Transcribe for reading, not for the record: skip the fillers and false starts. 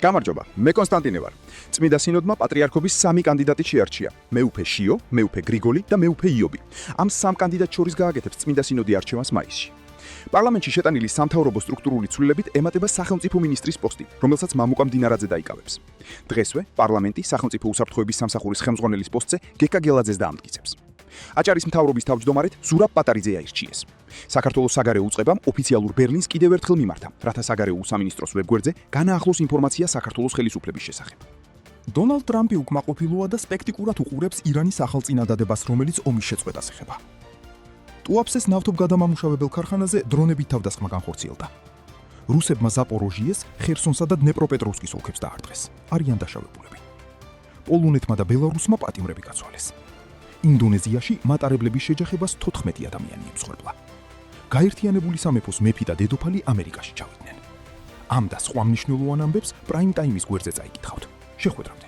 გამარჯობა, მე კონსტანტინე ვარ. წმიდა სინოდმა პატრიარქობის 3 კანდიდატი შეარჩია: მეუფე შიო, მეუფე გრიგოლი და მეუფე იობი. ამ 3 კანდიდატს შორის გააკეთებს წმიდა სინოდი არჩევანს მაისში. პარლამენტში შეტანილი სამთავრობო სტრუქტურული ცვლილებით ემატება სახელმწიფო მინისტრის პოსტი, რომელსაც მამუკა მდინარაძე დაიკავებს. დღესვე პარლამენტი სახელმწიფო უსაფრთხოების სამსახურის ხელმძღვანელის პოსტზე გეკა გელაძეს დაამტკიცებს. აჭარის მთავრობის თავმჯდომარედ ზურაბ პატარიძე აირჩიეს. საქართველოს საგარეო უწყებამ ოფიციალურ ბერლინს კიდევ ერთხელ მიმართა, რათა საგარეო უსამინისტროს ვებგვერდზე განაახლოს ინფორმაცია საქართველოს ხელისუფლების შესახებ. დონალდ ტრამპი უკმაყოფილოა და სპექტიკურად უყურებს ირანის ახალწინადადებას, რომელიც ომის შეწყვეტას ეხება. ტუაფსეს ნავთობგადამამუშავებელ ქარხანაზე დრონებით თავდასხმა განხორციელდა. რუსებმა ზაპოროჟიეს, ხერსონსა და დნეპროპეტროვსკის ოლქებს დაარტყეს. არიან დაშავებულები. პოლონეთმა და ბელარუსმა პატიმრები გაცვალეს. ინდონეზიაში მატარებლების შეჯახებას 14 ადამიანი ემსხვერპლა. გაერთიანებული სამეფოს მეფი და დედოფალი ამერიკაში ჩავიდნენ. ამ და სხვა მნიშვნელოვან ამბებს პრაიმ ტაიმის გვერდზე წაიკითხავთ. შეხვედრამდე.